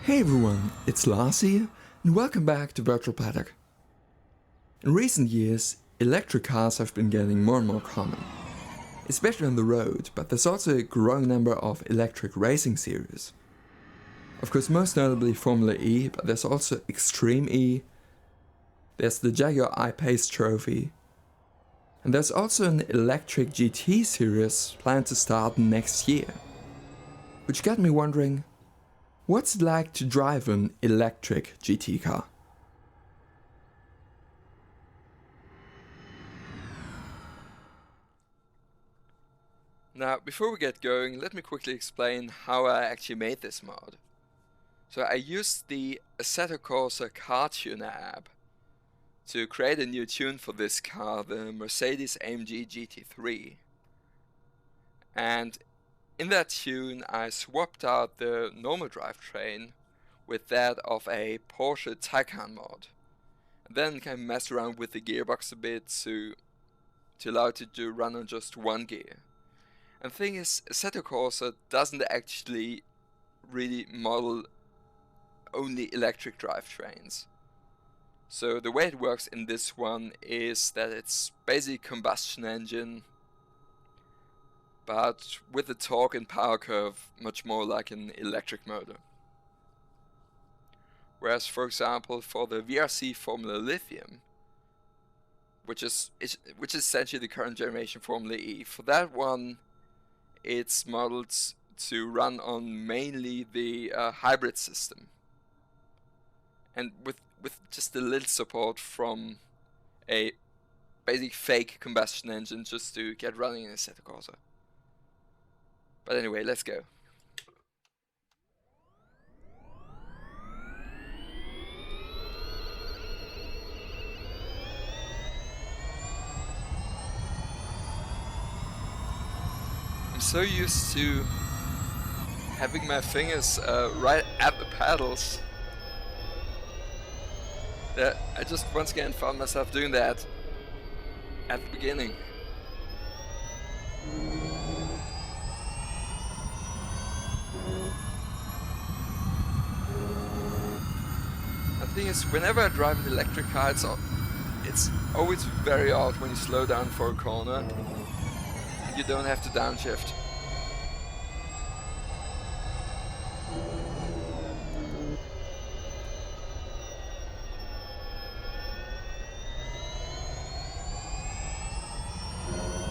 Hey everyone, it's Lars here, and welcome back to Virtual Paddock. In recent years, electric cars have been getting more and more common, especially on the road, but there's also a growing number of electric racing series. Of course, most notably Formula E, but there's also Extreme E, there's the Jaguar I-Pace Trophy, and there's also an electric GT series planned to start next year. Which got me wondering, what's it like to drive an electric GT car? Now, before we get going, let me quickly explain how I actually made this mod. So I used the Assetto Corsa car tuner app to create a new tune for this car, the Mercedes-AMG GT3. And in that tune I swapped out the normal drivetrain with that of a Porsche Taycan mod. And then kind of messed around with the gearbox a bit to allow it to run on just one gear. And the thing is, Assetto Corsa doesn't actually really model only electric drivetrains. So the way it works in this one is that it's basically combustion engine, but with the torque and power curve much more like an electric motor. Whereas, for example, for the VRC Formula Lithium, which is essentially the current generation Formula E, for that one it's modeled to run on mainly the hybrid system, and with just a little support from a basic fake combustion engine just to get running in Assetto Corsa. But anyway, let's go. I'm so used to having my fingers right at the pedals that I just once again found myself doing that at the beginning. The thing is, whenever I drive an electric car, it's always very odd when you slow down for a corner and you don't have to downshift.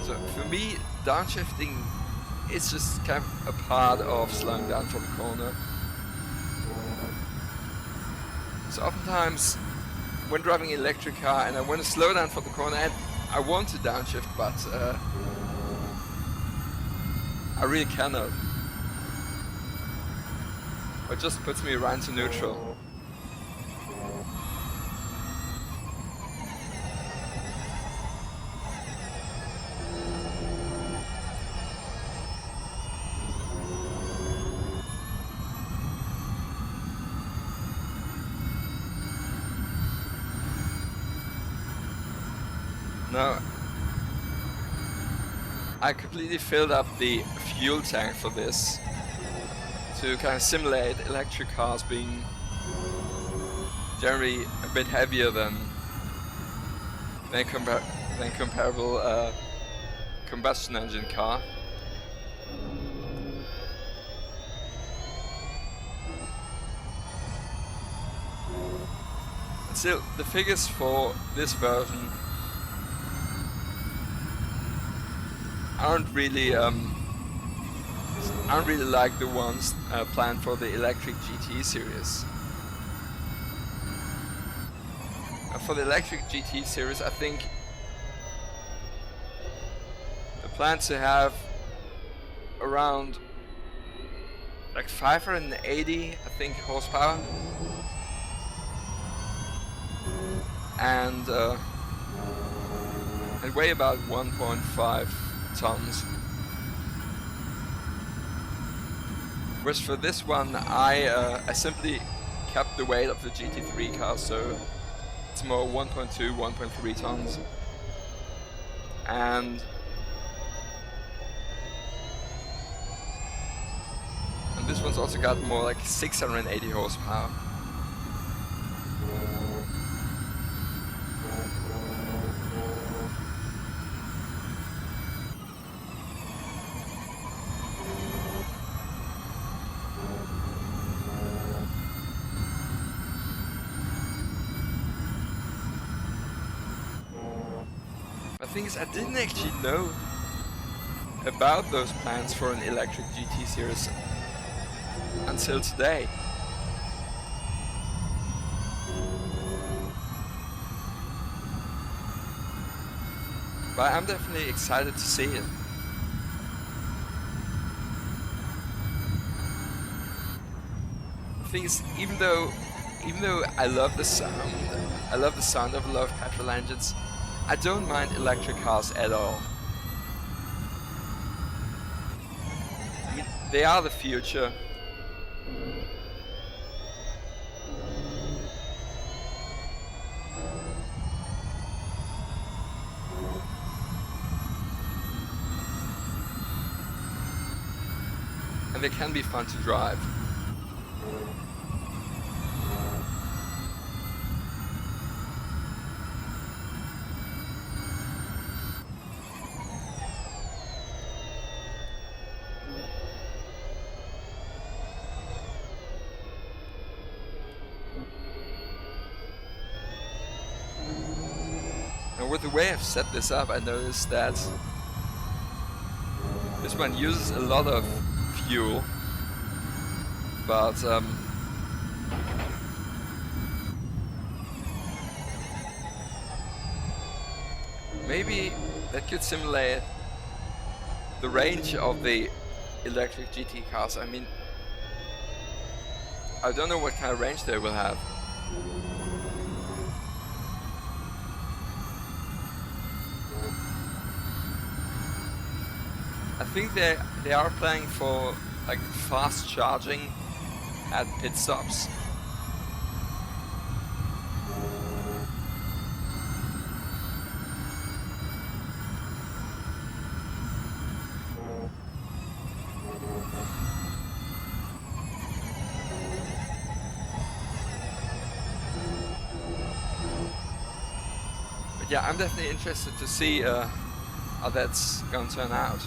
So for me, downshifting is just kind of a part of slowing down for the corner. So oftentimes, when driving an electric car and I want to slow down for the corner, and I want to downshift, but I really cannot. It just puts me right into neutral. Now, I completely filled up the fuel tank for this to kind of simulate electric cars being generally a bit heavier than comparable combustion engine car. And still, the figures for this version aren't really like the ones planned for the electric GT series. For the electric GT series, I think the plan to have around like 580, I think, horsepower, and weigh about 1.5 tons. Whereas for this one, I simply kept the weight of the GT3 car, so it's more 1.2, 1.3 tons. And this one's also got more like 680 horsepower. The thing is, I didn't actually know about those plans for an electric GT series until today. But I'm definitely excited to see it. The thing is, even though I love the sound of a lot of petrol engines, I don't mind electric cars at all. I mean, they are the future. And they can be fun to drive. And with the way I've set this up, I noticed that this one uses a lot of fuel, but maybe that could simulate the range of the electric GT cars. I mean, I don't know what kind of range they will have. I think they are planning for like fast charging at pit stops. But yeah, I'm definitely interested to see how that's going to turn out.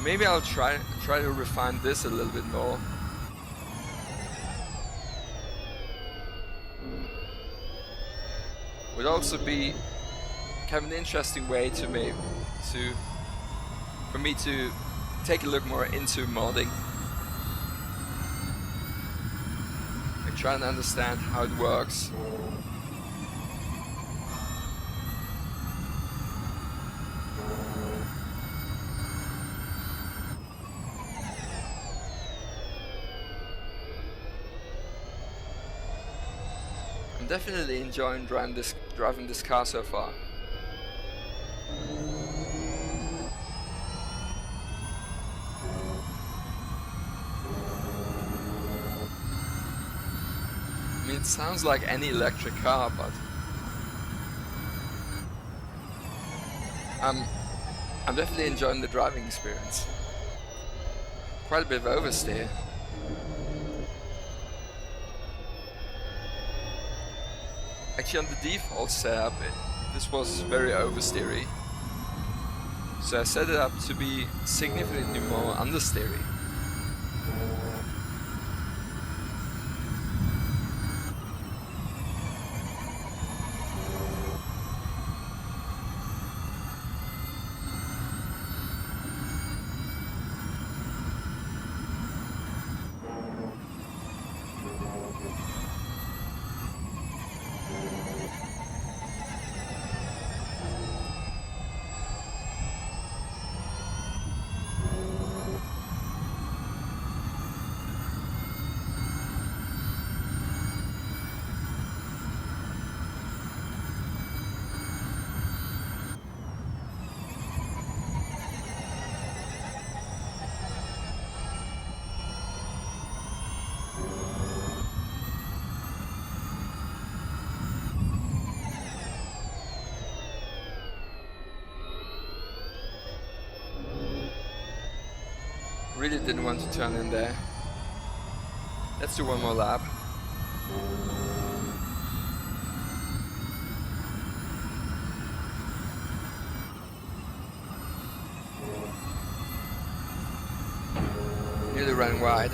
Maybe I'll try to refine this a little bit more. Would also be kind of an interesting way to for me to take a look more into modding. Like trying to understand how it works. I'm definitely enjoying driving this car so far. I mean, it sounds like any electric car, but I'm definitely enjoying the driving experience. Quite a bit of oversteer. Actually, on the default setup, this was very oversteery. So I set it up to be significantly more understeery. really didn't want to turn in there. Let's do one more lap. Nearly ran wide.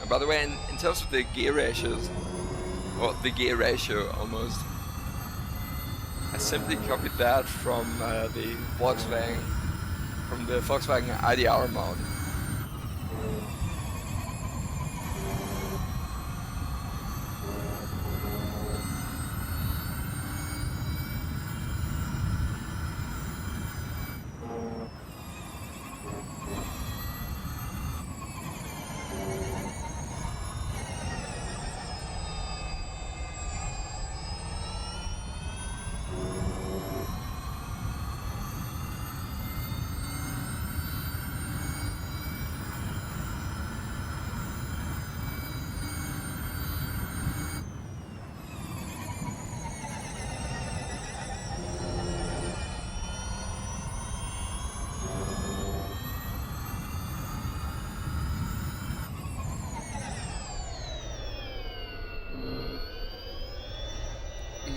By the way, in terms of the gear ratios, or the gear ratio almost, I simply copied that from the Volkswagen IDR mod.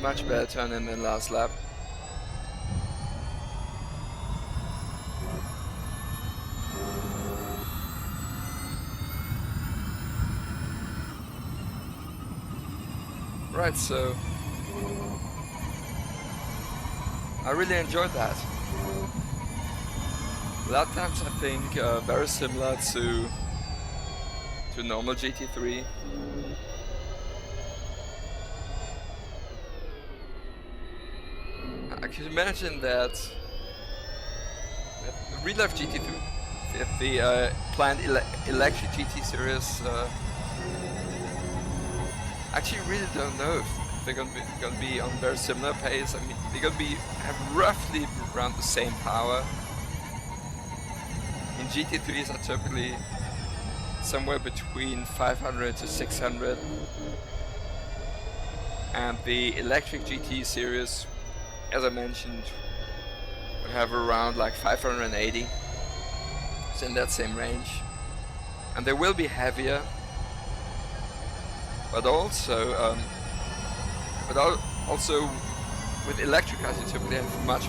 Much better turn in than last lap. Right, so I really enjoyed that. Lap times I think very similar to normal GT3. I can imagine that the real life GT3, the planned electric GT series, actually really don't know if they're gonna be on very similar pace. I mean, they're gonna have roughly around the same power. In GT3s are typically somewhere between 500 to 600, and the electric GT series, as I mentioned, we have around like 580. It's in that same range, and they will be heavier, but also with electric cars you typically have much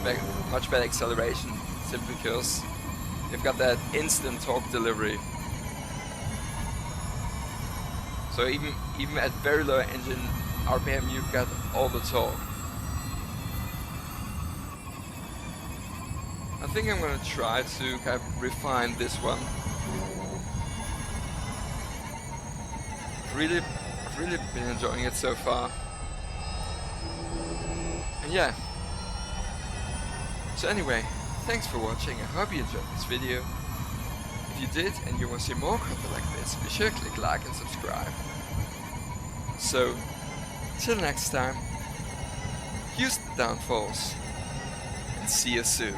better acceleration, simply because you've got that instant torque delivery. So even at very low engine RPM, you've got all the torque. I think I'm gonna try to kind of refine this one. I've really been enjoying it so far. And yeah. So anyway, thanks for watching. I hope you enjoyed this video. If you did and you want to see more content like this, be sure to click like and subscribe. So, till next time, use the downforce and see you soon.